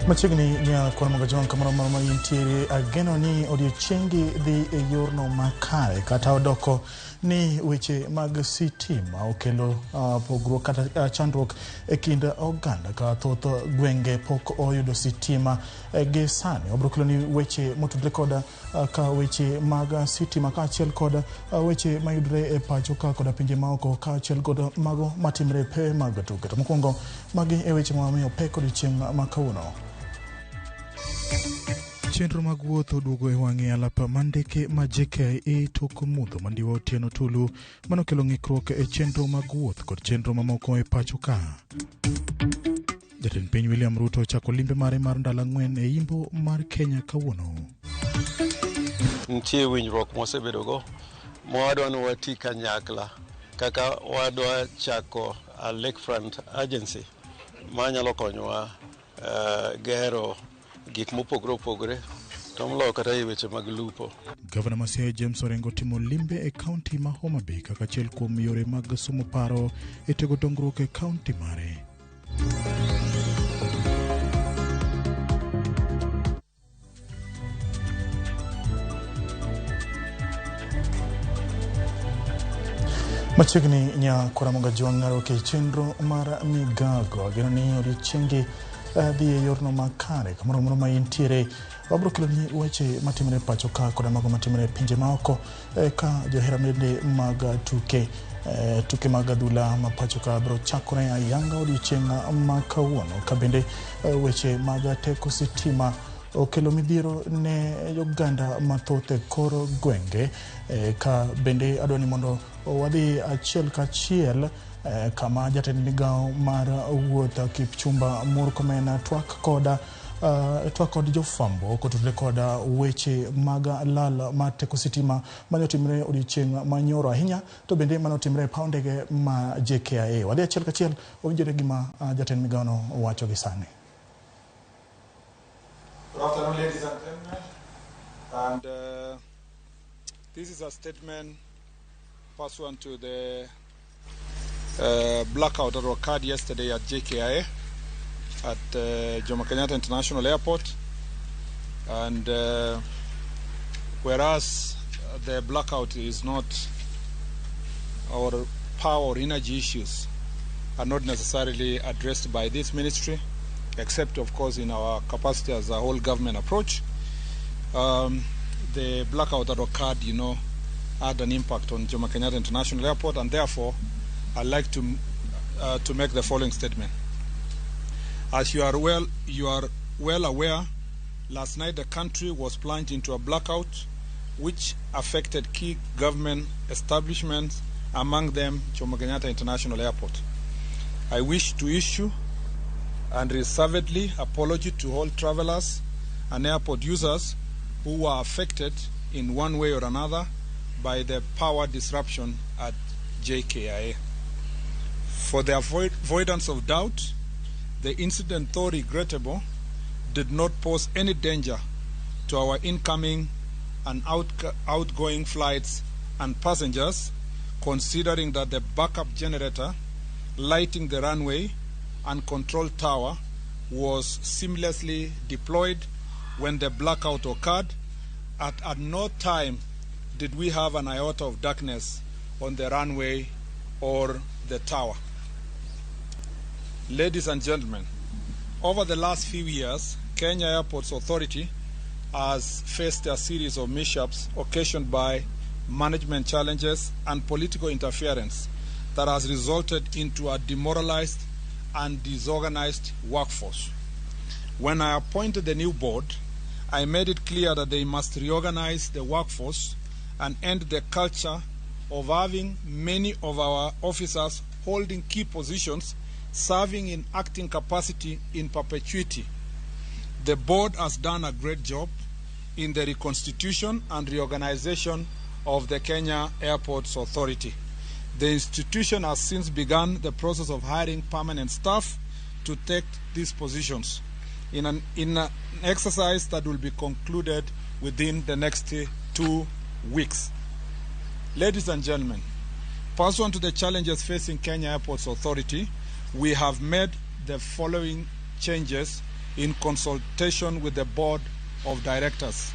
Machiegni nya kwa magajon kamaro marma intiere ageno ni odiochiengi dhi e yorno makare kata odoko ni weche mag sitima okelo pogruok kata chandruok e kind oganda ka thoth gwenge pok oyudo sitima gi sani. Obrokelo ni weche motudre koda ka weche mag sitima ka achiel koda weche mayudre e pacho ka koda pinje maoko ka achiel koda mago matimre pe mag tuke. Mokwongo magi e weche mamiyo pek odiochieng' makawuono. Chenro mag wuoth oduogo e wang'e alapa mandeke ma JKIA tok mudho mandiwa Otieno Tulu manokelo ng'ikruok e chenro mag wuoth kod chenro mamoko e pacho ka. Jatend piny William Ruto chako limbe mare mar ndalo 4 e Imbo mar Kenya kawuono. Nitie winjruok mosebedogo mwadwa ni wati kanyakla kaka wadwa chako a lakefront agency manyalo konyowa gero gik mopogore opogore to molo kata e weche mag lupo. Gavana Masia James Orengo timo limbe e kaunti ma Homa Bay kaka achiel kuom yore mag somo paro e tego dongruok e kaunti mare. Machiegni nya kwa magajon ng'aro ke chenro mar Migago ageno ni odiochiengi dhi e yorno makare kamoro ma intiere. Wabrokelo ni weche matimre pacho ka koda mago matimre pinje maoko ka johera mende mag tuke mag adhula ma pacho ka bro chakore ayanga odiochieng' makawuono ka bende weche mag teko sitima okelo midhiero ne Uganda mathoth e kor gwenge ka bende adwani mondo wadhi achiel kachiel kama jatend migao mar wuoth Kipchumba Murkomen twak kod jofambo kotudre koda weche mag lal mar teko sitima manotimre odiochieng' manyoro ahinya to bende manotimre paondege ma JKIA. Wadhi achiel kachiel owinjore gima jatend migao no wacho gi sani. Good afternoon, ladies and gentlemen. And this is a statement pursuant to the blackout that occurred yesterday at JKIA at Jomo Kenyatta International Airport. And whereas the blackout is not, our power or energy issues are not necessarily addressed by this ministry, except of course in our capacity as a whole government approach. The blackout that occurred, had an impact on Jomo Kenyatta International Airport, and therefore I'd like to make the following statement. As you are well aware, last night the country was plunged into a blackout which affected key government establishments, among them Jomo Kenyatta International Airport. I wish to issue and reservedly apology to all travelers and airport users who were affected in one way or another by the power disruption at JKIA. For the avoidance of doubt, the incident, though regrettable, did not pose any danger to our incoming and outgoing flights and passengers, considering that the backup generator lighting the runway and control tower was seamlessly deployed when the blackout occurred. At no time did we have an iota of darkness on the runway or the tower. Ladies and gentlemen, over the last few years, Kenya Airports Authority has faced a series of mishaps occasioned by management challenges and political interference that has resulted into a demoralized and disorganized workforce. When I appointed the new board, I made it clear that they must reorganize the workforce and end the culture of having many of our officers holding key positions, serving in acting capacity in perpetuity. The board has done a great job in the reconstitution and reorganization of the Kenya Airports Authority. The institution has since begun the process of hiring permanent staff to take these positions in an exercise that will be concluded within the next 2 weeks. Ladies and gentlemen, pursuant to the challenges facing Kenya Airports Authority, we have made the following changes in consultation with the board of directors.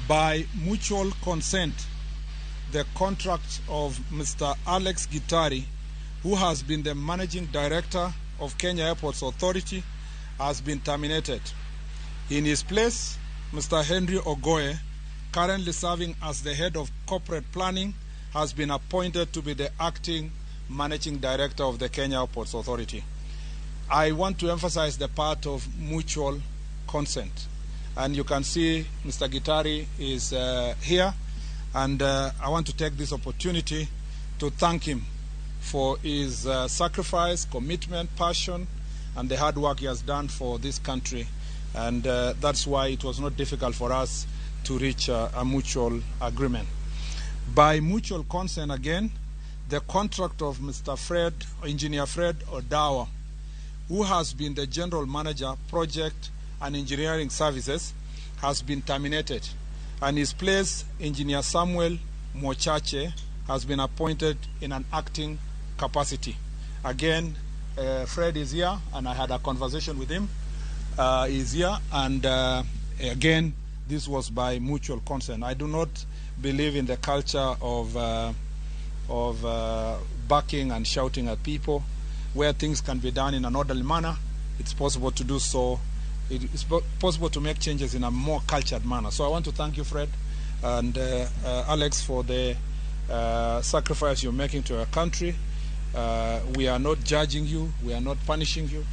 By mutual consent, the contract of Mr. Alex Gitari, who has been the managing director of Kenya Airports Authority, has been terminated. In his place, Mr. Henry Ogoe, currently serving as the head of corporate planning, has been appointed to be the acting managing director of the Kenya Airports Authority. I want to emphasize the part of mutual consent. And you can see Mr. Gitari is here, and I want to take this opportunity to thank him for his sacrifice, commitment, passion, and the hard work he has done for this country. And that's why it was not difficult for us to reach a mutual agreement. By mutual consent again, the contract of Mr. Engineer Fred Odawa, who has been the general manager, project and engineering services, has been terminated. And his place, Engineer Samuel Mochache, has been appointed in an acting capacity. Again, Fred is here, and I had a conversation with him. He's here, and again, this was by mutual consent. I do not believe in the culture of backing and shouting at people. Where things can be done in an orderly manner, it's possible to do so. It's possible to make changes in a more cultured manner. So I want to thank you, Fred, and Alex, for the sacrifice you're making to our country. We are not judging you. We are not punishing you.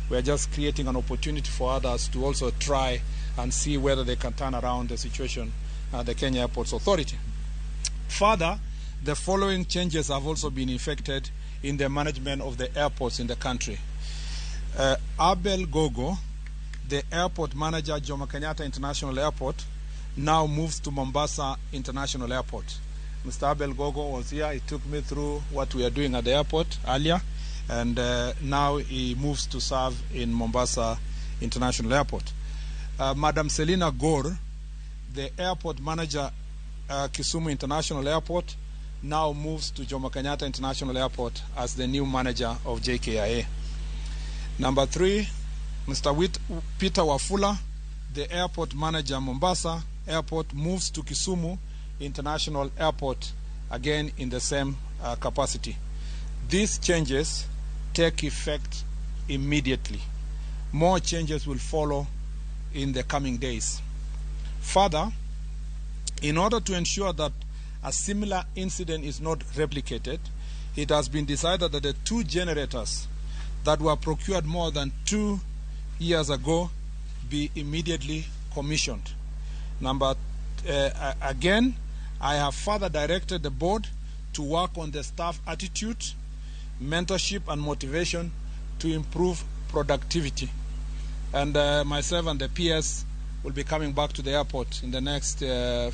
We are just creating an opportunity for others to also try and see whether they can turn around the situation at the Kenya Airports Authority. Further, the following changes have also been effected in the management of the airports in the country. Abel Gogo, the airport manager at Jomo Kenyatta International Airport, now moves to Mombasa International Airport. Mr. Abel Gogo was here. He took me through what we are doing at the airport earlier, and now he moves to serve in Mombasa International Airport. Madam Selina Gore, the airport manager at Kisumu International Airport, now moves to Jomo Kenyatta International Airport as the new manager of JKIA. Number 3, Mr. Peter Wafula, the airport manager Mombasa Airport, moves to Kisumu International Airport, again in the same capacity. These changes take effect immediately. More changes will follow in the coming days. Further, in order to ensure that a similar incident is not replicated, it has been decided that the 2 generators that were procured more than 2 years ago be immediately commissioned. Again, I have further directed the board to work on the staff attitude, mentorship, and motivation to improve productivity. And myself and the PS will be coming back to the airport in the next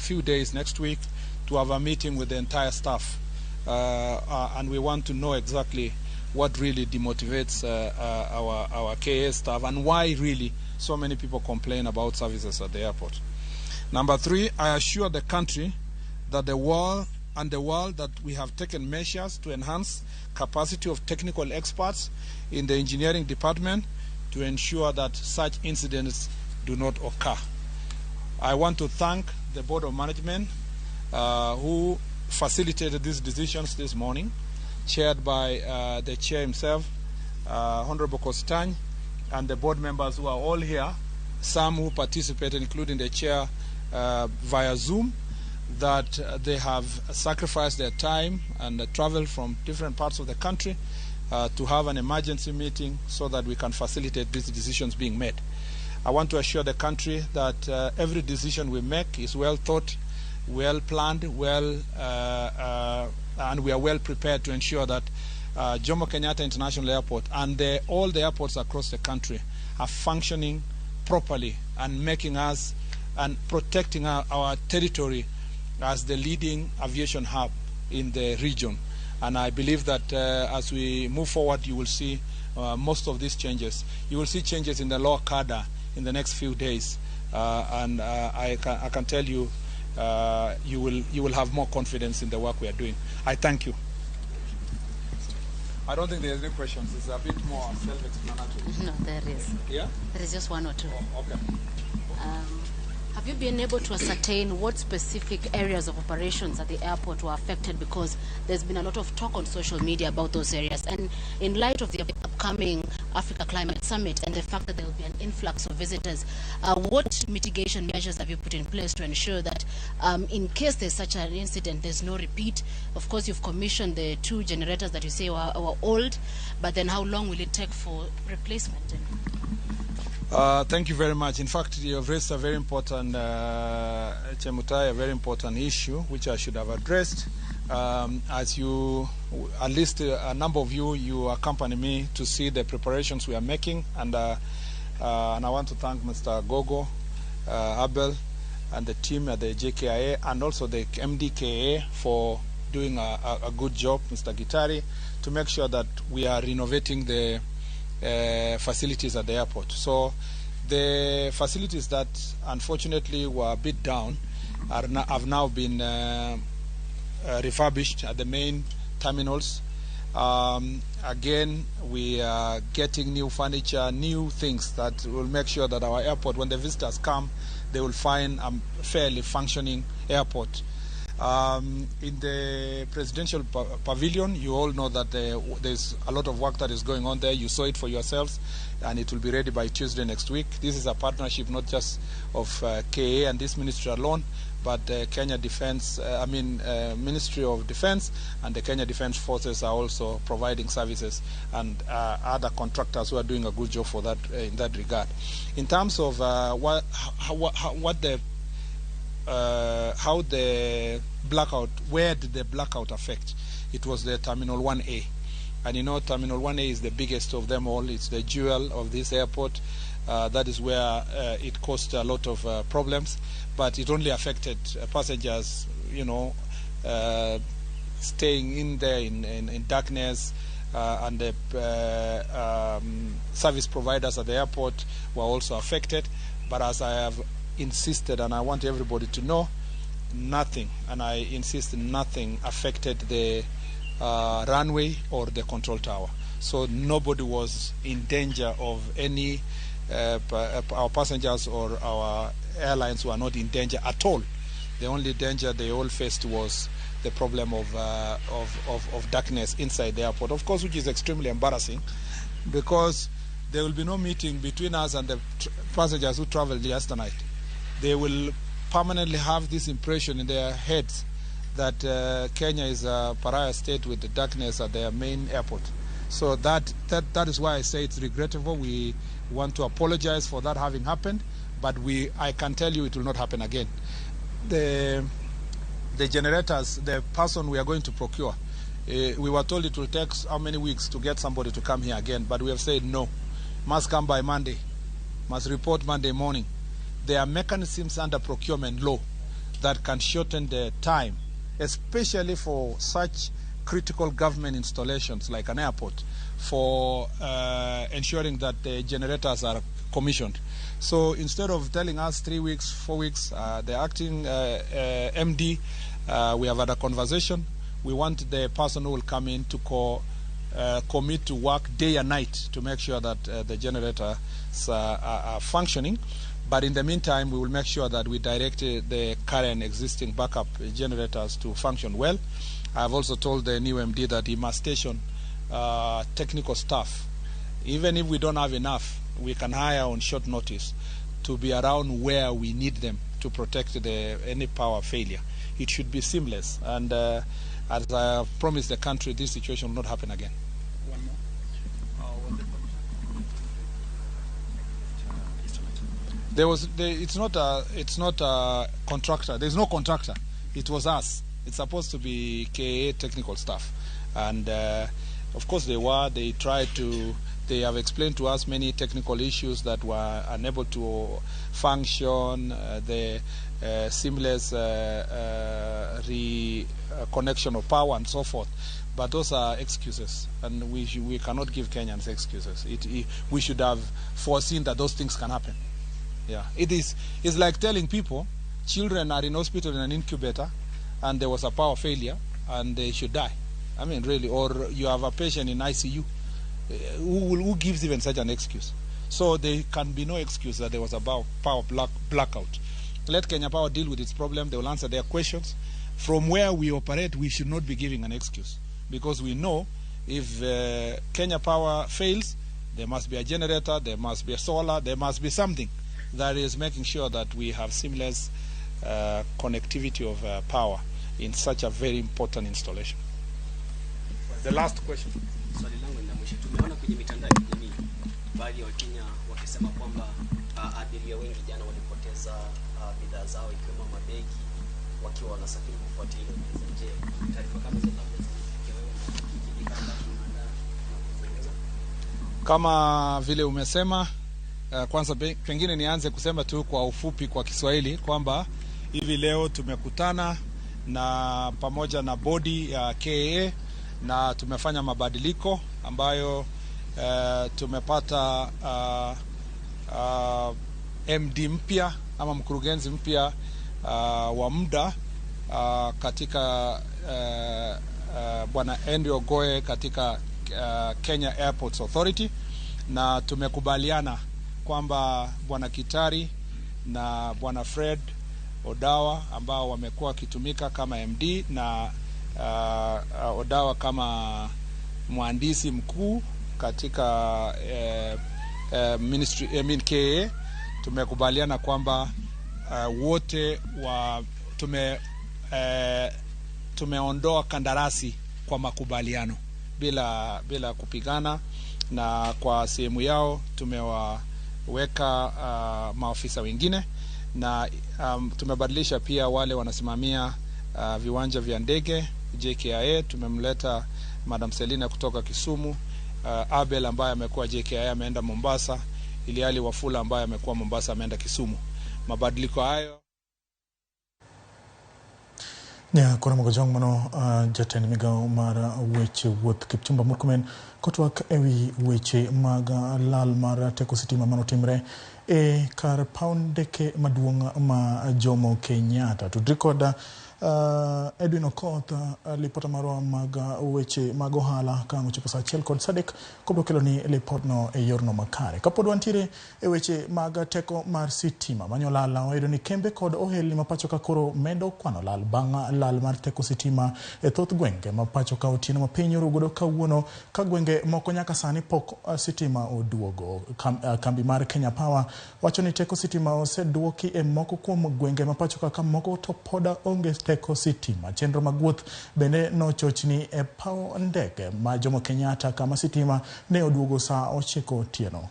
few days, next week, to have a meeting with the entire staff. And we want to know exactly what really demotivates our KA staff and why really so many people complain about services at the airport. Number 3, I assure the country that the world that we have taken measures to enhance capacity of technical experts in the engineering department to ensure that such incidents do not occur. I want to thank the Board of Management who facilitated these decisions this morning, chaired by the chair himself, Honorable Kostany, and the board members who are all here, some who participated, including the chair via Zoom, that they have sacrificed their time and travel from different parts of the country to have an emergency meeting so that we can facilitate these decisions being made. I want to assure the country that every decision we make is well thought, well planned, and we are well prepared to ensure that Jomo Kenyatta International Airport and all the airports across the country are functioning properly and making us and protecting our territory as the leading aviation hub in the region. And I believe that as we move forward, you will see most of these changes. You will see changes in the law cadre in the next few days, and I can tell you, you will have more confidence in the work we are doing. I thank you. I don't think there's any questions. It's a bit more self-explanatory. No, there is. Yeah? There is just one or two. Oh, okay. Have you been able to ascertain what specific areas of operations at the airport were affected? Because there's been a lot of talk on social media about those areas. And in light of the upcoming Africa Climate Summit and the fact that there will be an influx of visitors, what mitigation measures have you put in place to ensure that in case there's such an incident, there's no repeat? Of course, you've commissioned the 2 generators that you say were old, but then how long will it take for replacement? Thank you very much. In fact, you have raised a very important, Chemutai, a very important issue, which I should have addressed. As you, at least a number of you accompany me to see the preparations we are making, and I want to thank Mr. Gogo, Abel, and the team at the JKIA, and also the MDKA for doing a good job, Mr. Gitari, to make sure that we are renovating the facilities at the airport. So the facilities that unfortunately were a bit down have now been refurbished at the main terminals. Again, we are getting new furniture, new things that will make sure that our airport, when the visitors come, they will find a fairly functioning airport. In the presidential pavilion, you all know that there's a lot of work that is going on there. You saw it for yourselves, and it will be ready by Tuesday next week. This is a partnership not just of KA and this ministry alone, but Kenya Defense, Ministry of Defense and the Kenya Defense Forces are also providing services, and other contractors who are doing a good job for that in that regard. In terms of how the blackout, where did the blackout affect? It was the Terminal 1A. And you know, Terminal 1A is the biggest of them all. It's the jewel of this airport. That is where it caused a lot of problems. But it only affected passengers, you know, staying in there in darkness. And the service providers at the airport were also affected. But as I have insisted, and I want everybody to know, nothing, and I insist, nothing affected the runway or the control tower. So nobody was in danger of any, our passengers or our airlines were not in danger at all. The only danger they all faced was the problem of darkness inside the airport, of course, which is extremely embarrassing, because there will be no meeting between us and the passengers who traveled yesterday. They will permanently have this impression in their heads that Kenya is a pariah state with the darkness at their main airport. So that is why I say it's regrettable. We want to apologize for that having happened, but I can tell you it will not happen again. The generators, the person we are going to procure, we were told it will take how many weeks to get somebody to come here again, but we have said no. Must come by Monday, must report Monday morning. There are mechanisms under procurement law that can shorten the time, especially for such critical government installations like an airport, for ensuring that the generators are commissioned. So instead of telling us 3 weeks, 4 weeks, the acting MD, we have had a conversation. We want the person who will come in to commit to work day and night to make sure that the generators are functioning. But in the meantime, we will make sure that we direct the current existing backup generators to function well. I have also told the new MD that he must station technical staff. Even if we don't have enough, we can hire on short notice to be around where we need them to protect any power failure. It should be seamless. And as I have promised the country, this situation will not happen again. One more. It's not a contractor. There's no contractor. It was us. It's supposed to be KA technical staff, and of course they tried to. They have explained to us many technical issues that were unable to function. The seamless reconnection of power and so forth. But those are excuses, and we cannot give Kenyans excuses. We should have foreseen that those things can happen. Yeah, it's like telling people children are in hospital in an incubator and there was a power failure and they should die. I mean, really, or you have a patient in ICU. Who gives even such an excuse? So there can be no excuse that there was a power blackout. Let Kenya Power deal with its problem. They will answer their questions. From where we operate, we should not be giving an excuse, because we know if Kenya Power fails, there must be a generator, there must be a solar, there must be something that is making sure that we have seamless connectivity of power in such a very important installation. The last question. Swali langu la mwisho, tumeona kwenye mitandao ya kijamii baadhi ya Wakenya wakisema kwamba abiria wengi jana walipoteza bidhaa zao ikiwemo mabegi wakiwa wanasafiri kufuatia ile nje. Taarifa kama hizo kama vile umesema, kwanza pengine nianze kusema tu kwa ufupi kwa Kiswahili kwamba hivi leo tumekutana na pamoja na bodi ya KAA na tumefanya mabadiliko ambayo tumepata MD mpya ama mkurugenzi mpya wa muda katika Bwana Andrew Ogoe katika Kenya Airports Authority, na tumekubaliana kwamba Bwana Kitari na Bwana Fred Odawa ambao wamekuwa kitumika kama MD na Odawa kama mhandisi mkuu katika ministry KAA, tumekubaliana kwamba wote tumeondoa kandarasi kwa makubaliano bila kupigana, na kwa sehemu yao tumewaweka maafisa wengine, na tumebadilisha pia wale wanasimamia viwanja vya ndege JKIA. Tumemleta Madam Selina kutoka Kisumu, Abel ambaye amekuwa JKIA ameenda Mombasa, ili hali Wafula ambaye amekuwa Mombasa ameenda Kisumu. Mabadiliko hayo nya kora mogojong mano jaten Migago mar weche wuoth Kipchumba Murkomen kotwak ewi weche mag lal mar teko sitima mano timre e kar paundeke maduong' ma Jomo Kenyatta. Tudri koda Edwin Okoth lipota marwa mag weche mag ohala kango chopo sa achiel kod sadek kobro kelo ni lipotno e yorno makare. Kapod wantiere e weche mag teko mar sitima manyo lala oyudo ni kembe kod ohelni mapacho ka koro medo kwano lal bang' lal mar teko sitima e thoth gwenge mapacho ka otieno mapiny orugodo kawuono ka gwenge moko nyaka sani pok sitima oduogo. Kambi mar Kenya Power wacho ni teko sitima oseduoki e moko kuom gwenge mapacho ka moko to poda onge teko sitima. Chenro magwuoth bende no chochni e paw ndege ma Jomo Kenyatta kama sitima ne oduogo saa 9 otieno.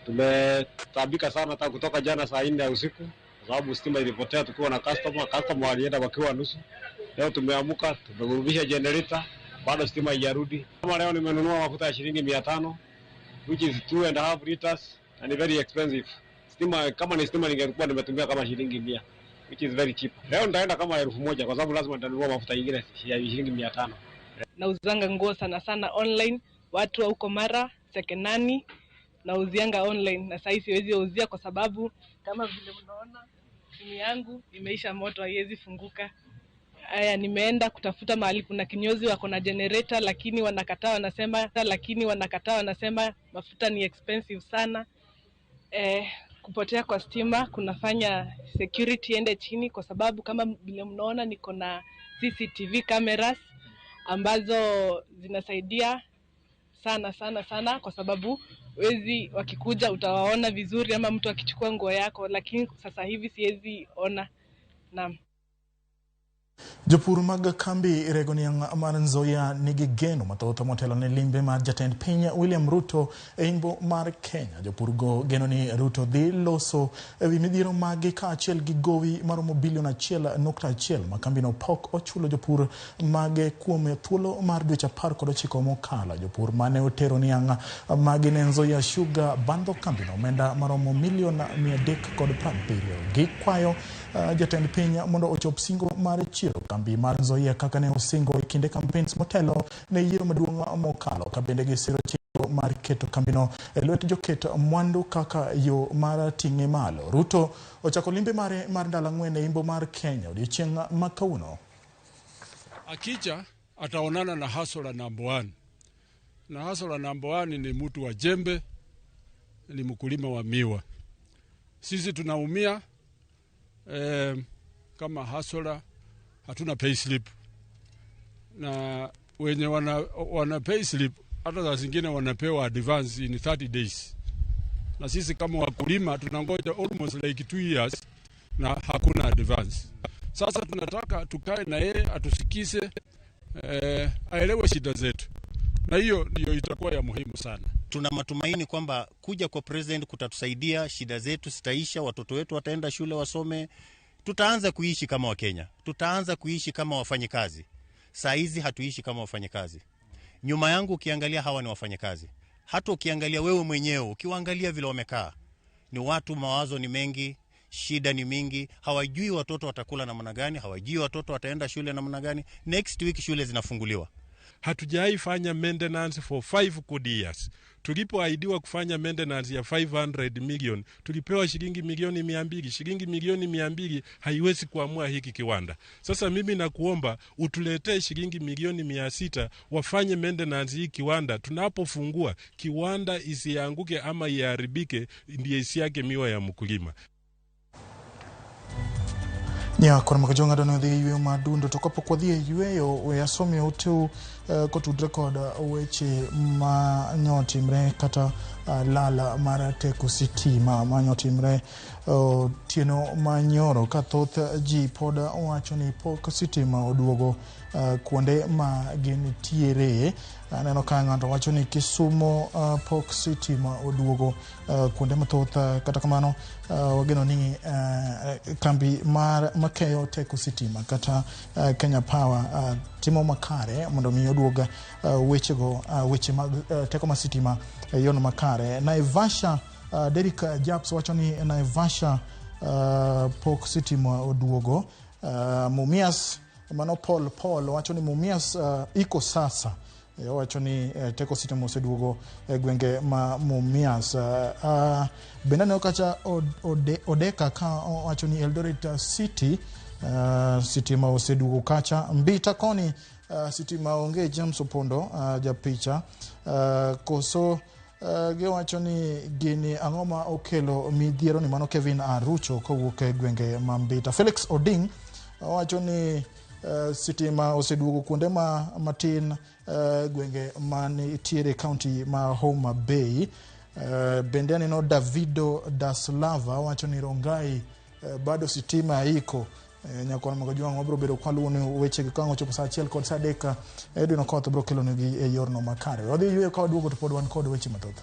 Tumetabika sana hata kutoka jana saa 4 ya usiku kwa sababu stima ilipotea tukiwa na customer walienda wakiwa nusu. Leo tumeamuka, tumerudisha generator, bado stima haijarudi. Kama leo nimenunua mafuta ya shilingi 500 which is 2.5 liters and very expensive. Stima kama ni stima ningekuwa nimetumia kama shilingi 100 which is very cheap. Leo nitaenda kama 1000 kwa sababu lazima nitanunua mafuta nyingine ya shilingi 500. Na uzanga nguo sana online, watu wa huko Mara, Sekenani, na uzianga online, na sasa siwezi uzia kwa sababu kama vile mnaona simu yangu imeisha moto, haiwezi funguka. Haya, nimeenda kutafuta mahali kuna kinyozi wako na generator lakini wanakataa wanasema mafuta ni expensive sana. Kupotea kwa stima kunafanya security ende chini, kwa sababu kama vile mnaona niko na CCTV cameras ambazo zinasaidia sana kwa sababu wezi wakikuja utawaona vizuri, ama mtu akichukua nguo yako, lakini sasa hivi siwezi ona. Naam. Jopur mag kambi Regoniang mar Nzoia nigi geno mathoth motelo ne limbe mar jatend piny William Ruto e imbo mar Kenya. Jopur go geno ni Ruto dhi loso ewi midhiero magi ka achiel gi gowi maromo bilion 1.1 ma kambino pok ochulo jopur mage kuom thuolo mar dweche 19 mokalo. Jopur mane otero niang' magi ne Nzoia Sugar bando kambino omenda maromo milion 370. Gikwayo jatend piny mondo ochop singo mar chiro kambi mar Nzoia kaka ne osingo e kinde campaigns motelo ne yiero maduong' mokalo, ka bende gisiro chiro chenro mar keto kambino lwet joket mwandu kaka yo mar ting'e malo. Ruto ochako limbe mare mar ndalo 4 e imbo mar Kenya odiochieng' ma kawuono. Akija ataonana na hustler number 1. Na hustler number 1 ni mtu wa jembe, ni mkulima wa miwa. Sisi tunaumia kama hustler, hatuna payslip. Na wenye wana payslip hata za zingine wanapewa advance in 30 days. Na sisi kama wakulima tunangoja almost like 2 years na hakuna advance. Sasa tunataka tukae na yeye atusikize, aelewe shida zetu. Na hiyo ndio itakuwa ya muhimu sana. Tuna matumaini kwamba kuja kwa president kutatusaidia, shida zetu zitaisha, watoto wetu wataenda shule wasome, tutaanza kuishi kama Wakenya, tutaanza kuishi kama wafanyikazi. Saa hizi hatuishi kama wafanyikazi. Nyuma yangu ukiangalia hawa ni wafanyikazi. Hata ukiangalia wewe mwenyewe, ukiwaangalia vile wamekaa, ni watu mawazo ni mengi, shida ni mingi, hawajui watoto watakula namna gani, hawajui watoto wataenda shule namna gani. Next week shule zinafunguliwa. Hatujai fanya maintenance for 5 good years. Tulipoahidiwa kufanya maintenance ya 500 million, tulipewa shilingi milioni 200. Shilingi milioni 200 haiwezi kuamua hiki kiwanda. Sasa mimi nakuomba utuletee shilingi milioni 600 wafanye maintenance hii kiwanda. Tunapofungua kiwanda isianguke ama iharibike, ndiye isiake miwa ya mkulima. Nya kwa makajonga dono the yue madundo tokopo kwa the yueyo weyasomi uteu kotudre koda weche manyoti mre kata lala marate kusitima manyoti mre tieno manyoro kathoth ji poda wachoni pok sitima oduogo kuonde ma gintiere. Neno ka ng'ato wacho ni Kisumo pok sitima oduogo kuonde mathoth. Kata kamano wageno ni kambi mar makeyo teko sitima kata Kenya Power timo makare mondo mi oduoga weche mag teko ma sitima yono makare. Naivasha Derek Japs wacho ni Naivasha pok sitima oduogo. Mumias mano Paul wacho ni Mumias iko sasa. Wacho ni teko sitima oseduogo gwenge ma Mumias. Benane okacha Odeka ka wacho ni Eldoret City sitima oseduogo kacha. Mbita koni sitima onge James Opondo japicha koso ge wacho ni gini angoma okelo midhiero ni mano Kevin Arucho kowuok e gwenge ma Mbita. Felix Oding wacho ni sitima oseduogo kuonde ma matin gwenge man tiere county ma Homa Bay. Bende no Davido Daslava wacho ni Rongai bado sitima iko. Nyakona magajua ngobro bedo kwa luoni weche kango chopo saa 1 kod saa 3 edu no koto bro kelo nigi e yorno makare. Wadhi yue kwa duogo to pod wan kod weche mathoth.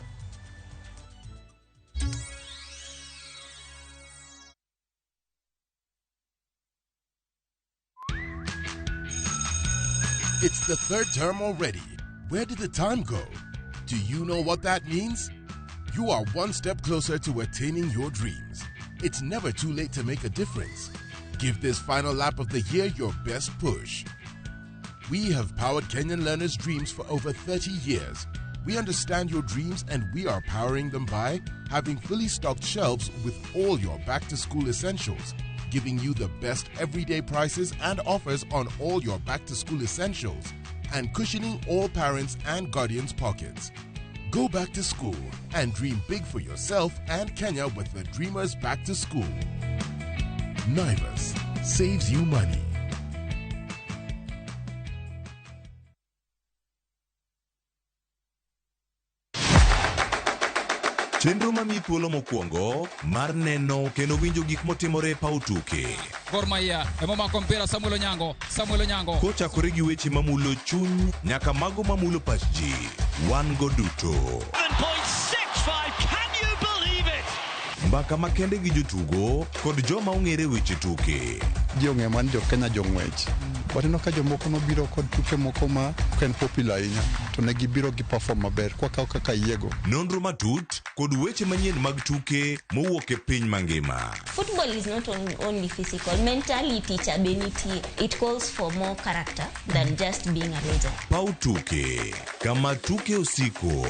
It's the third term already. Where did the time go? Do you know what that means? You are one step closer to attaining your dreams. It's never too late to make a difference. Give this final lap of the year your best push. We have powered Kenyan learners' dreams for over 30 years. We understand your dreams and we are powering them by having fully stocked shelves with all your back-to-school essentials, giving you the best everyday prices and offers on all your back-to-school essentials, and cushioning all parents' and guardians' pockets. Go back to school and dream big for yourself and Kenya with the Dreamers Back to School. Naivas saves you money. Chenro mami thuolo mokwongo mar neno kendo winjo gik motimore pa utuke. Gor Mahia emomako mpira Samuel Onyango. Kochakore gi weche mamulo chuny nyaka mago mamulo pach ji. Wan go duto. 7.65, can you believe it? Mbaka makende gi jotugo kod joma ong'ere weche tuke. ji ong'e man jo Kenya jong'wech. Watino ka jomoko nobiro kod tuke moko ma ken popular ahinya to ne gibiro gi perform maber kaka yiego. Nonro matut kod weche manyien mag tuke mowuok e piny mangima. Football is not only physical, mentally teachability. It calls for more character than just being a legend. Pau tuke, kama tuke osiko,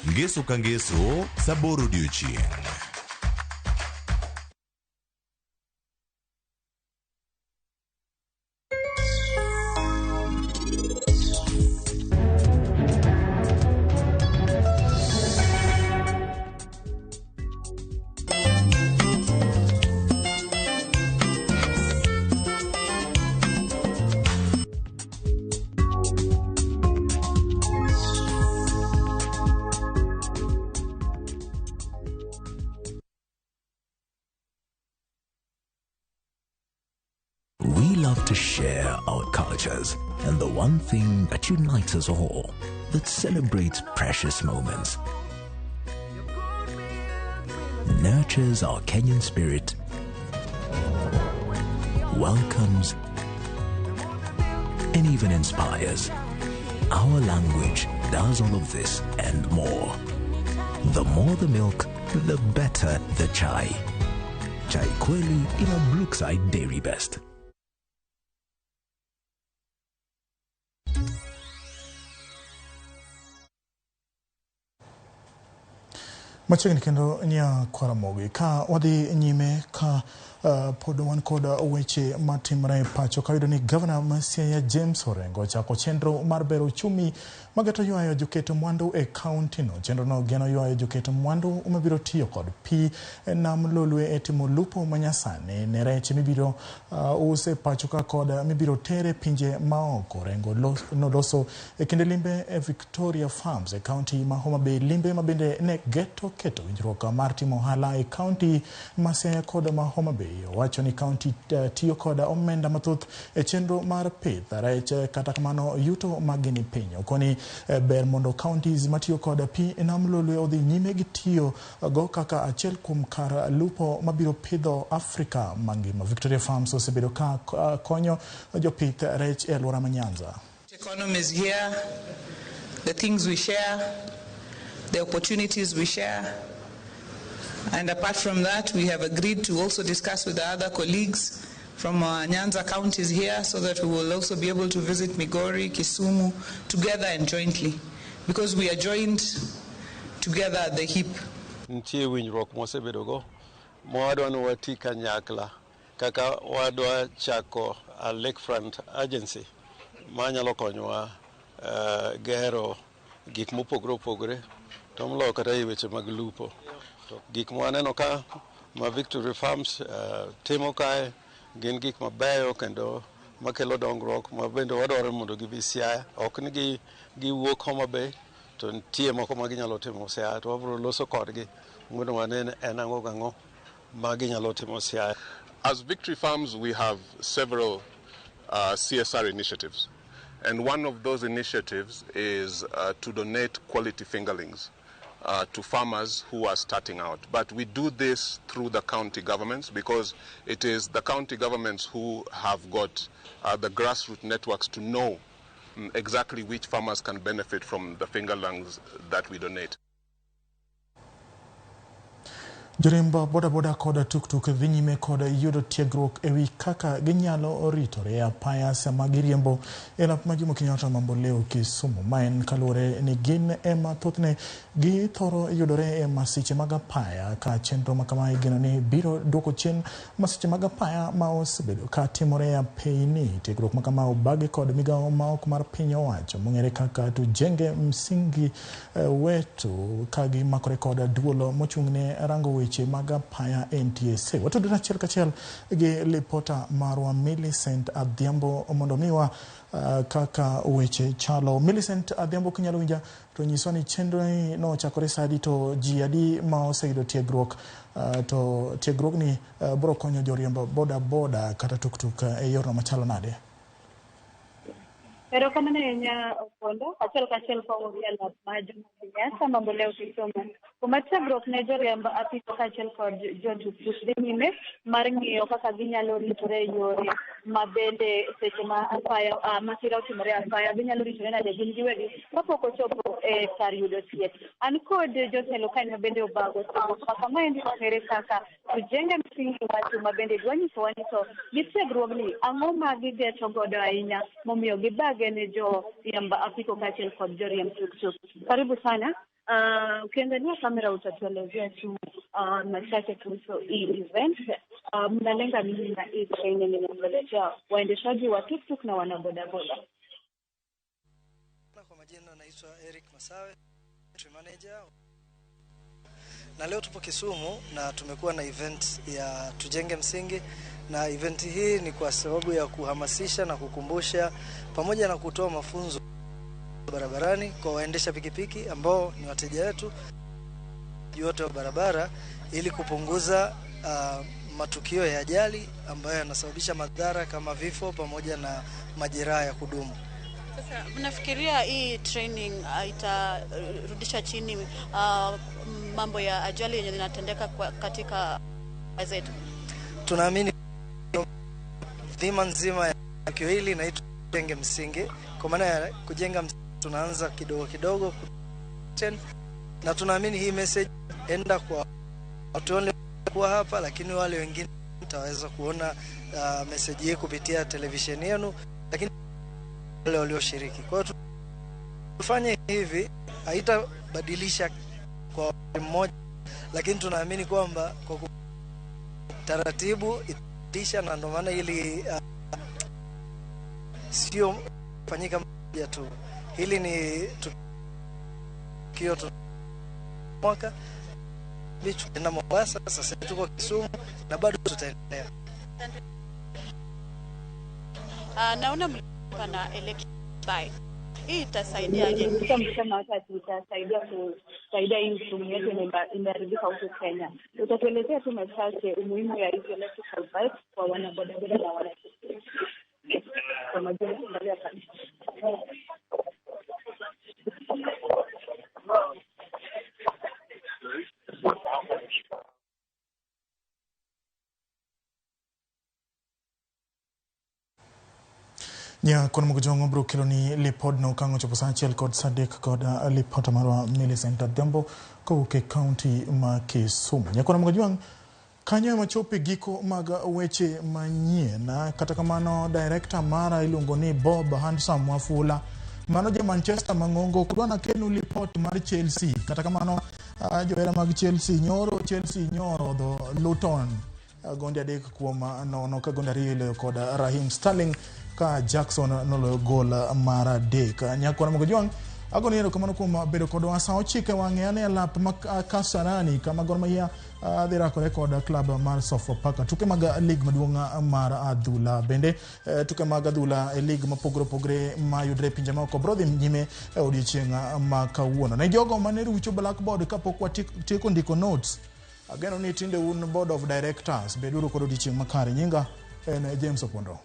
ngeso ka ngeso, saboro odiochieng'. We love to share our cultures, and the one thing that unites us all, that celebrates precious moments, nurtures our Kenyan spirit, welcomes, and even inspires. Our language does all of this and more. The more the milk, the better the chai. Chai Kweli in a Brookside Dairy Best. Machiegni kendo nya Ramogi ka wadhi nyime ka pod wan kod weche matimre pacho ka yudo ni Governor Masia James Orengo chako chenro mar bero uchumi magato ywayo joketo mwandu e county no. Chenro no geno ywayo joketo mwandu umebiro tiyo kod pi nam lolwe e timo lupo manyasani ne reche mibiro use pacho ka kod mibiro tere pinje maoko. Orengo noloso e kinde limbe e Victoria Farms e county ma Homa Bay, limbe mabende ne keto winjruok mar timo ohala e county Masia kod ma Homa Bay. Wacho ni county tiyo kod omenda mathoth e chenro mar pith reche, kata kamano yuto magini piny okoni ber mondo counties matiyo kod pi nam lolwe odhi nyime gi tiyo go kaka achiel kuom kar lupo mabiro pidho Afrika mangima. Victoria Farms osebedo ka konyo jopith rech e alwora ma Nyanza. Economy is here, the things we share, the opportunities we share. And apart from that, we have agreed to also discuss with the other colleagues from Nyanza counties here so that we will also be able to visit Migori, Kisumu, together and jointly, because we are joined together at the hip. Ntie winjruok mosebedogo mwadwa ni wati kanyakla kaka wadwa chako a lakefront agency manyalo konyowa gero gik mopogore opogore to moloyo kata e weche mag lupo. Gik mwaneno ka ma Victory Farms timo kae gin gik mabeyo kendo makelo dongruok ma bende wadwaro mondo gibi Siaya. Ok ni giwuok Homa Bay to nitie moko ma ginyalo timo Siaya, to wabiro loso kodgi mondo wanene en ang'o gang'o ma ginyalo timo Siaya. As Victory Farms, we have several CSR initiatives, and one of those initiatives is to donate quality fingerlings to farmers who are starting out. But we do this through the county governments because it is the county governments who have got the grassroots networks to know exactly which farmers can benefit from the fingerlings that we donate. Jorimba boda koda tuk dhi nyime koda yudo tiegruok ewi kaka ginyalo ritore apaya sama giriembo e lap ma Jomo Kenyatta Mamboleo Kisumu. Maen kalure ni gin ema thothne githoro yudore e masiche mag apaya ka chenro makama igeno ni biro duoko chien masiche mag apaya ma osebedo ka timore e piny. Tiegruok makama obagi kod migawo maok mar piny owacho mong'ere kaka Tujenge Msingi Wetu ka gimakore kod duolo mochung'ne rango weche mag apaya NTSA. Watudore achiel kachiel gi lipota marwa Millicent Adhiambo mondo miwa kaka weche chalo. Millicent Adhiambo, kunyalo winja to nyiswa ni chenro ni no chakore sadi to ji adi ma oseyudo tiegruok to tiegruok ni biro konyo joriembo boda kata tuk e yorno machalo nade? Pero kama nya opondo achiel kachiel kwa woriela ma Jomo Kenyatta Mamboleo Kisumu Kumachagruok ne joriemb apiko kaachiel kod jotudruok nyime mar ng'iyo kaka ginyalo ritore yore mabende seche ma apaya masira otimore apaya ginyalo ritore nade gin giwegi kapok ochopo kar yudo thieth. An kod jotelo kanyo bende obago kaka maendi ong'ere kaka tujenge msingi watu mabende dwa nyisowa ni to gi tiegruogni ang'o ma gigeto godo ahinya momiyo gibage ne joriemb apiko kaachiel kod joriemb tuktuk. Karibu sana. Ukiangalia kamera utatuelezea tu machache kuhusu hii event. Mnalenga nini na hii training inayoletea waendeshaji wa tuktuk na wanabodaboda? Kwa majina naitwa Eric Masawe, manager. Na leo tupo Kisumu na tumekuwa na event ya tujenge msingi, na event hii ni kwa sababu ya kuhamasisha na kukumbusha pamoja na kutoa mafunzo barabarani kwa waendesha pikipiki ambao ni wateja wetu wote wa barabara, ili kupunguza matukio ya ajali ambayo yanasababisha madhara kama vifo pamoja na majeraha ya kudumu. Sasa mnafikiria hii training itarudisha chini mambo ya ajali yenye zinatendeka katika zetu? Tunaamini dhima nzima ya tukio hili inaitwa tujenge msingi. Kwa maana ya kujenga tunaanza kidogo kidogo na tunaamini hii message enda kwa watu wale kwa hapa, lakini wale wengine mtaweza kuona message hii kupitia televisheni yenu, lakini wale walioshiriki. Kwa hiyo tufanye hivi, haitabadilisha kwa mmoja, lakini tunaamini kwamba kwa taratibu itisha, na ndio maana ili sio fanyika moja tu. Hili ni tukio mwaka bichu na Mombasa, sasa tuko Kisumu na bado tutaendelea. Naona mlipa na election buy. Hii itasaidia je? Kama hata kusaidia hii mfumo yetu imeharibika huko Kenya. Utatuelezea tu machache umuhimu ya hizo electrical bikes kwa wanabodaboda na wanapikipiki. Kwa majina angalia kabisa. Ya kono mgujongo bro kiloni lipod no kango chopo sanchiel kod Sadek kod lipota marwa Millicent Adhiambo kowuok e county ma Kisumu. Ya kono mgujongo kanyo machopi giko mag weche manyien. Kata kamano director mara iluongo ni Bob Handsome Wafula mano je Manchester mang'ongo kudwana kenu lipot mar Chelsea. Kata kamano joera mag Chelsea nyoro do Luton gondi adek kuom nono ka gondi ariyo kod Raheem Sterling ka Jackson noloyo gol mar adek. Nyakona mogo jwang agoni ero kamano kuom bedo kod wasa ochike wang'e ane lap Kasarani kama Gor Mahia dhi rakore kod klab mar Sofapaka tuke mag lig maduong' mar adhula. Bende tuke mag adhula e lig mapogore opogore mayudre pinje maoko bro dhi nyime e odiechieng' ma kawuono. Ne jogo mane rucho blackboard kapok watieko ndiko notes, ageno ni tinde un board of directors beduru kod odiechieng' makare. Nyinga en James Opondo.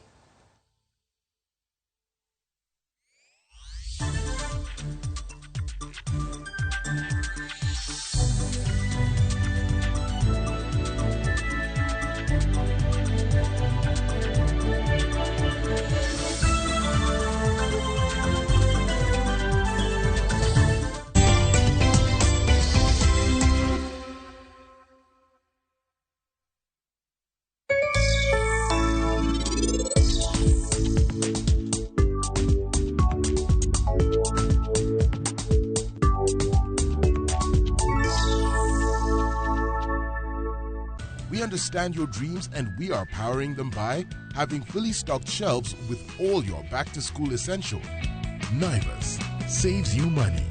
We understand your dreams, and we are powering them by having fully stocked shelves with all your back-to-school essentials. Naivas saves you money.